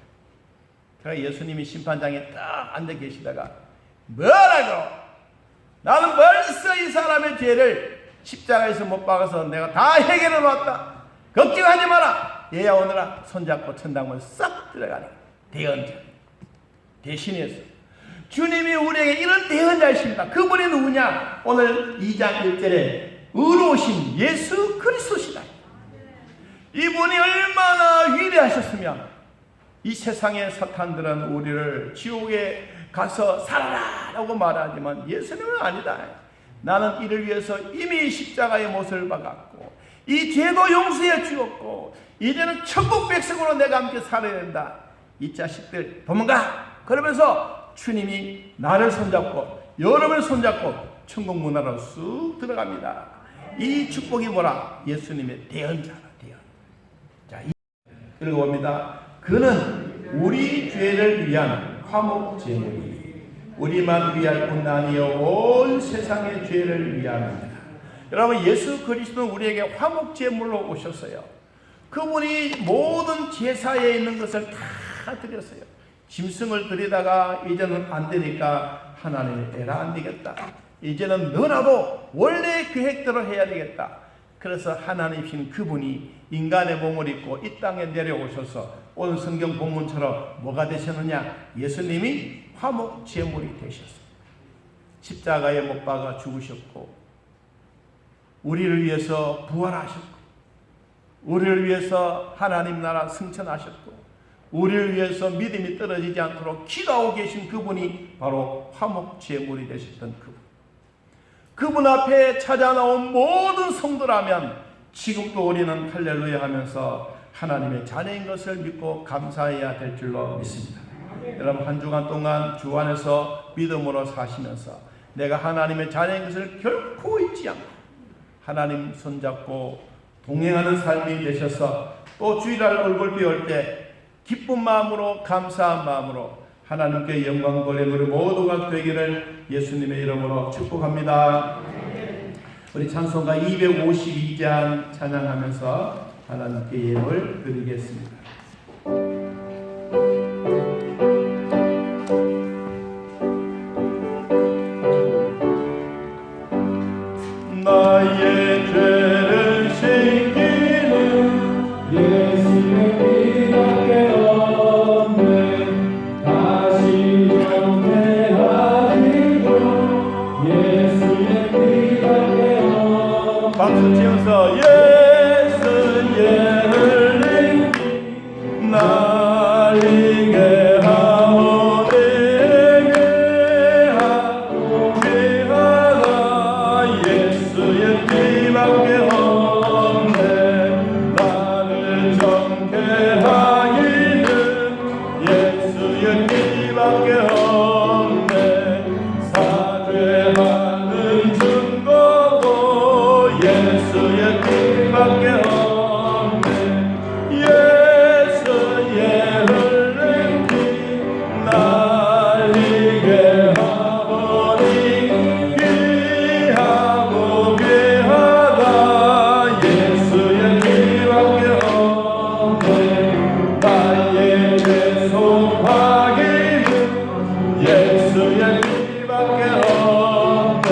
그러니까 예수님이 심판장에 딱 앉아 계시다가 뭐라고? 나는 벌써 이 사람의 죄를 십자가에서 못 박아서 내가 다 해결해 놨다. 걱정하지 마라. 얘야 오너라. 손잡고 천당문 싹 들어가네. 대언자. 대신해서. 주님이 우리에게 이런 대언자이십니다. 그분이 누구냐? 오늘 2장 1절에 의로우신 예수 그리스도시다. 이분이 얼마나 위대하셨으면 이 세상의 사탄들은 우리를 지옥에 가서 살아라 라고 말하지만 예수님은 아니다. 나는 이를 위해서 이미 십자가의 못을 박았고 이 죄도 용서해 주었고 이제는 천국 백성으로 내가 함께 살아야 된다. 이 자식들 도망가. 그러면서 주님이 나를 손잡고 여러분을 손잡고 천국 문화로 쑥 들어갑니다. 이 축복이 뭐라? 예수님의 대언자라. 대언. 자, 읽어봅니다. 그는 우리 죄를 위한 화목 제물이 우리만 위할 뿐 아니요 온 세상의 죄를 위함입니다. 여러분, 예수 그리스도는 우리에게 화목 제물로 오셨어요. 그분이 모든 제사에 있는 것을 다 드렸어요. 짐승을 드리다가 이제는 안 되니까 하나님 에라 안 되겠다. 이제는 너라도 원래 계획대로 해야 되겠다. 그래서 하나님이신 그분이 인간의 몸을 입고 이 땅에 내려오셔서 오늘 성경 본문처럼 뭐가 되셨느냐? 예수님이 화목 제물이 되셨어요. 십자가에 못 박아 죽으셨고 우리를 위해서 부활하셨고 우리를 위해서 하나님 나라 승천하셨고 우리를 위해서 믿음이 떨어지지 않도록 기도하고 계신 그분이 바로 화목 제물이 되셨던 그분. 그분 앞에 찾아 나온 모든 성도라면 지금도 우리는 할렐루야 하면서 하나님의 자녀인 것을 믿고 감사해야 될 줄로 믿습니다. 여러분, 한 주간 동안 주 안에서 믿음으로 사시면서 내가 하나님의 자녀인 것을 결코 잊지 않고 하나님 손잡고 동행하는 삶이 되셔서 또 주일날 얼굴 띄울 때 기쁜 마음으로 감사한 마음으로 하나님께 영광 돌리는 우리 모두가 되기를 예수님의 이름으로 축복합니다. 우리 찬송가 252장 찬양하면서 하나님께 예물 드리겠습니다. 나의 죄를 씻기는 예수의 피밖에 없네. 다시 용서하시고 예수의 피밖에 없네. 박수 치면서 예수의 흘린 피 날리게 하오 내게 하오 귀하다. 예수의 피밖에 없네. 나를 정케 하기는 예수의 피밖에 없네. 사죄하는 증거도 예수의 피밖에 없네. 예수의 흘린 피 날리게 하오니 귀하고 귀하다. 예수의 피밖에 없네. 나의 죄 속하기는 예수의 피밖에 없네.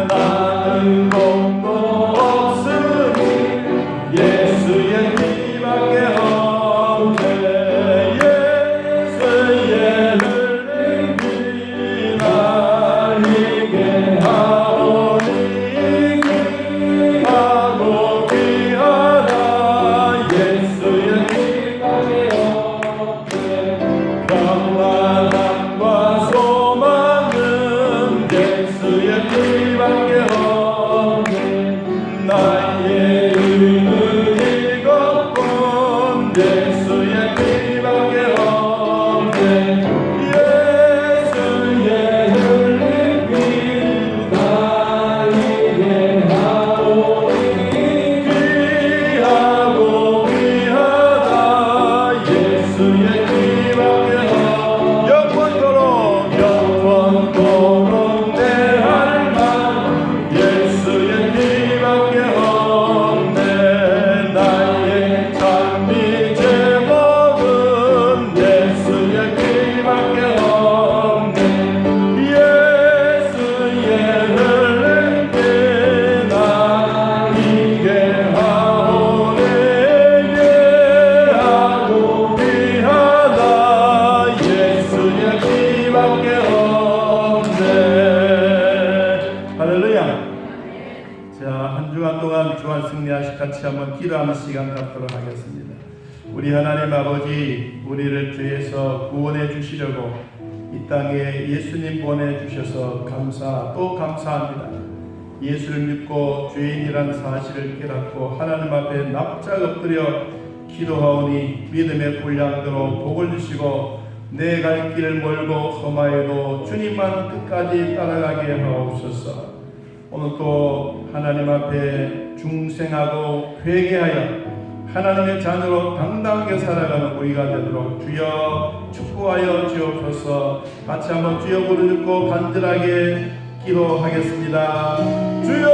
나는 공도 없으니 예수의 피밖에 없네. 예수의 흘린 피 날리게 하오니 귀하고 귀하다. 예수의 피밖에 없네. 평안함과 소망은 예수의 피밖에 없네. 나의 의는 이것뿐 예수의 피밖에 없네. 예수의 흘린 피 날리게 하오니 귀하고 귀하다. 예수의 피밖에 없네. 영원토록 내 할망 예수의 피밖에 없네. 나의 찬미 제목은 예수의 피밖에 없네. 예수의 흘린 피 날리게 하오니 귀하고 귀하다. 예수의 피밖에 없네. 할렐루야. 자, 한 주간 동안 주안 승리하시 같이 한번 기도하는 시간 갖도록 하겠습니다. 우리 하나님 아버지, 우리를 죄에서 구원해 주시려고 이 땅에 예수님 보내주셔서 감사 또 감사합니다. 예수를 믿고 죄인이란 사실을 깨닫고 하나님 앞에 납작 엎드려 기도하오니 믿음의 분량대로 복을 주시고 내 갈 길을 멀고 험하여도 주님만 끝까지 따라가게 하옵소서. 오늘 또 하나님 앞에 중생하고 회개하여 하나님의 자녀로 당당하게 살아가는 우리가 되도록 주여 축복하여 주옵소서. 같이 한번 주여 부르짖고 간절하게 기도하겠습니다. 주여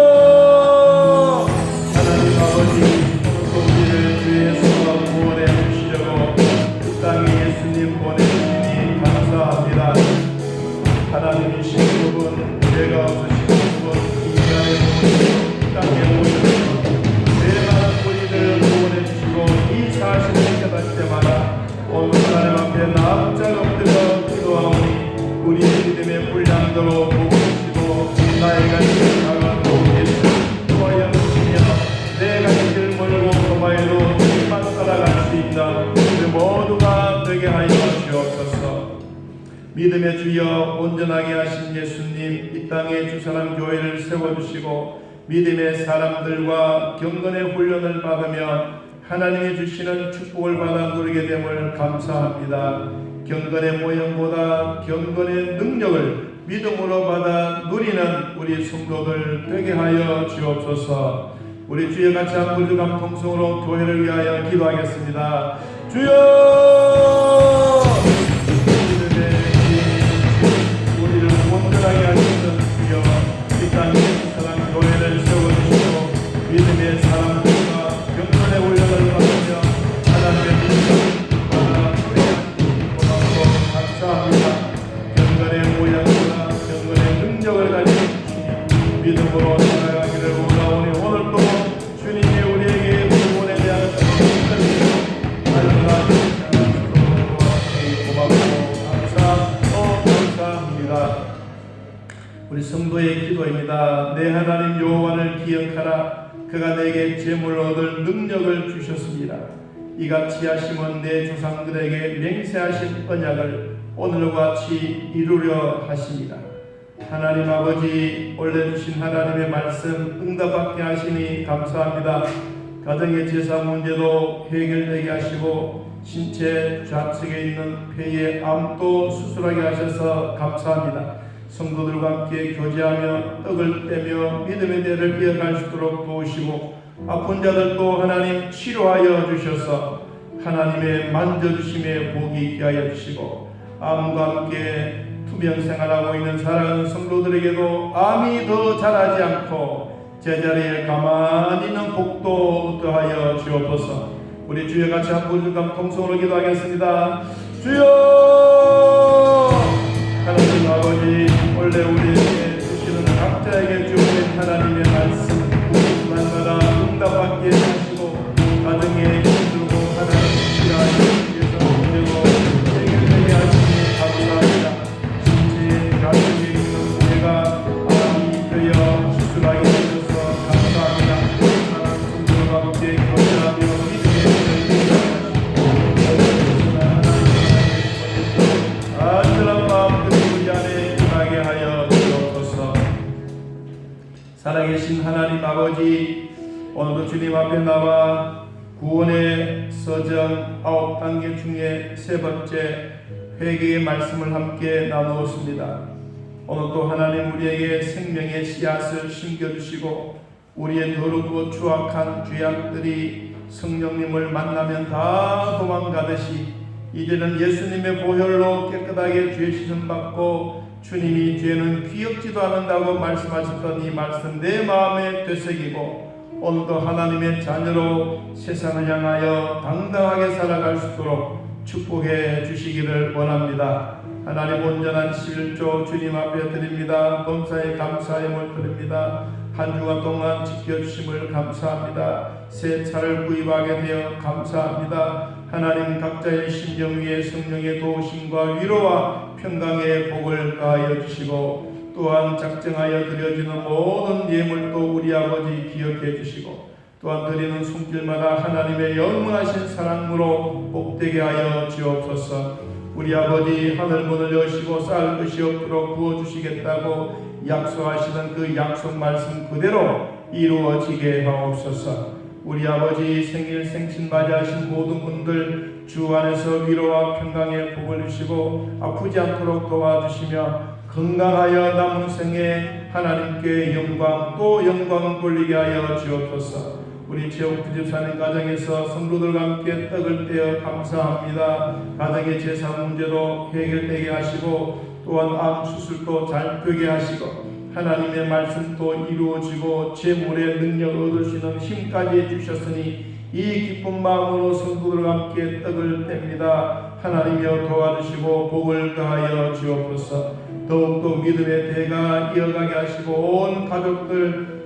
하나님 아버지, 오늘도 우리를 주에서 구원해 주시려고 이 땅에 예수님 보내주시니 감사합니다. 하나님이신 그분, 죄가 없으신 그분, 이 땅에 오셔서 죄많은 우리를 구원해 주시고 이 사실을 깨닫을 때마다 오늘 하나님 앞에 납작 엎드려 기도하오니 우리 믿음의 분량대로 보고 주시고 나의 갈 길을 나가고 예수 도와여 주시며 내 갈 길을 멀고 험하여도 주님만 따라갈 수 있는 우리 모두가 되게 하여 주옵소서. 믿음의 주여 온전하게 하신 예수님, 이 땅에 주사람 교회를 세워주시고 믿음의 사람들과 경건의 훈련을 받으며 하나님이 주시는 축복을 받아 누리게 됨을 감사합니다. 경건의 모형보다 경건의 능력을 믿음으로 받아 누리는 우리 성도들 되게 하여 주옵소서. 우리 주여 같이 한 무주 감통성으로 교회를 위하여 기도하겠습니다. 주여 믿음의 우리를 온전하게 하시는 주여, 이 땅에 사랑 교회를 세워주시고 믿음의 사람들과 경건의 훈련을 받으며 하나님의 믿음을 받아 우리가 고맙고 감사합니다. 경건의 모양과 경건의 능력을 가진 주님, 믿음으로 살아가기를 원하오니 오늘도 주님이 우리에게 구원에 대한 말씀을 알려주시고 고맙고 감사합니다. 우리 성도의 기도입니다. 내 하나님 여호와를 기억하라. 그가 내게 재물을 얻을 능력을 주셨습니다. 이같이 하심은 내 조상들에게 맹세하신 언약을 오늘과 같이 이루려 하십니다. 하나님 아버지, 올려주신 하나님의 말씀 응답받게 하시니 감사합니다. 가정의 제사 문제도 해결되게 하시고 신체 좌측에 있는 폐의 암도 수술하게 하셔서 감사합니다. 성도들과 함께 교제하며 떡을 떼며 믿음의 대를 이어갈 수 있도록 도우시고 아픈 자들도 하나님 치료하여 주셔서 하나님의 만져주심에 복이 있게 하여 주시고 암과 함께 투병 생활하고 있는 사랑하는 성도들에게도 암이 더 자라지 않고 제자리에 가만히 있는 복도 더하여 주옵소서. 우리 주여 같이 한번 감통성으로 기도하겠습니다. 주여 하나님 아버지, 원래 우리에게 주시는 각자에게 주신 하나님의 말씀 날마다 응답받게 하시고 가정에 힘들고 하나님 지하에 위해서 문제고 해결되게 하시니 감사합니다. 신체의 가정에 있는 우리가 암이 되어 수술하게 해주셔서 감사합니다. 하나님 성도와 함께 교제하며 믿음의 안전한 마음 우리 안에 임하게 하여 주옵소서. 살아계신 하나님 아버지, 오늘도 주님 앞에 나와 구원의 서정 9단계 중에 세 번째 회개의 말씀을 함께 나누었습니다. 오늘도 하나님 우리에게 생명의 씨앗을 심겨주시고 우리의 더럽고 추악한 죄악들이 성령님을 만나면 다 도망가듯이 이제는 예수님의 보혈로 깨끗하게 죄 씻음 받고 주님이 죄는 기억지도 않는다고 말씀하셨던 이 말씀 내 마음에 되새기고 오늘도 하나님의 자녀로 세상을 향하여 당당하게 살아갈 수 있도록 축복해 주시기를 원합니다. 하나님 온전한 11조 주님 앞에 드립니다. 범사에 감사의 물 드립니다. 한 주간 동안 지켜주심을 감사합니다. 새 차를 구입하게 되어 감사합니다. 하나님 각자의 심령 위에 성령의 도우심과 위로와 평강의 복을 가하여 주시고 또한 작정하여 드려지는 모든 예물도 우리 아버지 기억해 주시고 또한 드리는 손길마다 하나님의 영원하신 사랑으로 복되게 하여 주옵소서. 우리 아버지 하늘문을 여시고 쌀 것이 없도록 부어주시겠다고 약속하시던 그 약속 말씀 그대로 이루어지게 하옵소서. 우리 아버지 생일 생신 맞이하신 모든 분들 주 안에서 위로와 평강의 복을 주시고 아프지 않도록 도와주시며 건강하여 남은 생에 하나님께 영광 또 영광 돌리게 하여 주옵소서. 우리 지옥집 사는 가정에서 성도들과 함께 떡을 떼어 감사합니다. 가정의 제사 문제도 해결되게 하시고 또한 암 수술도 잘 되게 하시고 하나님의 말씀도 이루어지고 재물의 능력 얻을 수 있는 힘까지 주셨으니 이 기쁜 마음으로 성도들과 함께 떡을 뗍니다. 하나님이여 도와주시고 복을 더하여 주옵소서. 더욱더 믿음의 대가 이어가게 하시고 온 가족들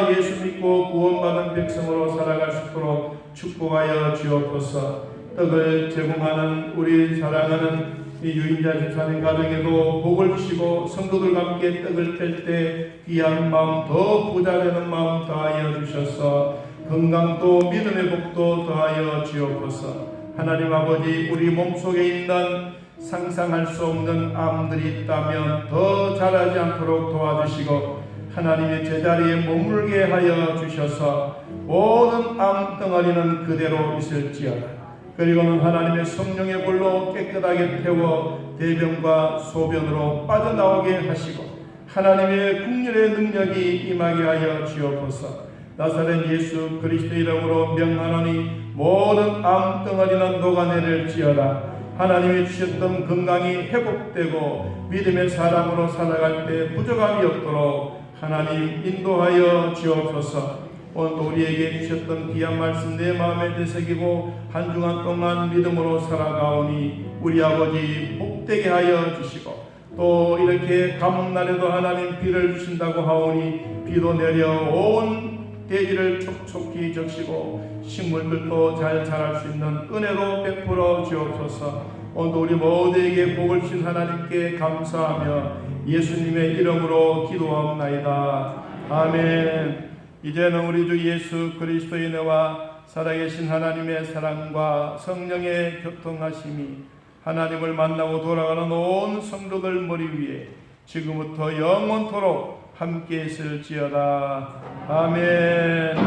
예수 믿고 구원받은 백성으로 살아갈 수 있도록 축복하여 주옵소서. 떡을 제공하는 우리 사랑하는 이 유인자 집사님 가정에도 복을 주시고 성도들과 함께 떡을 뗄 때 귀한 마음 더 부자되는 마음 더하여 주셔서 건강도 믿음의 복도 더하여 주옵소서. 하나님 아버지 우리 몸속에 있는 상상할 수 없는 암들이 있다면 더 자라지 않도록 도와주시고 하나님의 제자리에 머물게 하여 주셔서 모든 암 덩어리는 그대로 있을지어다. 그리고는 하나님의 성령의 불로 깨끗하게 태워 대변과 소변으로 빠져나오게 하시고 하나님의 국률의 능력이 임하게 하여 주옵소서. 나사렛 예수 그리스도 이름으로 명하노니 모든 암 덩어리는 녹아내릴지어다. 하나님이 주셨던 건강이 회복되고 믿음의 사람으로 살아갈 때 부족함이 없도록 하나님 인도하여 주옵소서. 오늘 우리에게 주셨던 귀한 말씀 내 마음에 되새기고 한 주간 동안 믿음으로 살아가오니 우리 아버지 복되게 하여 주시고 또 이렇게 가뭄날에도 하나님 비를 주신다고 하오니 비도 내려 온 대지를 촉촉히 적시고 식물들도 잘 자랄 수 있는 은혜로 베풀어 주옵소서. 오늘 우리 모두에게 복을 주신 하나님께 감사하며 예수님의 이름으로 기도하옵나이다. 아멘. 이제는 우리 주 예수 그리스도의 은혜와 살아계신 하나님의 사랑과 성령의 교통하심이 하나님을 만나고 돌아가는 온 성도들 머리 위에 지금부터 영원토록 함께 있을지어다. 아멘.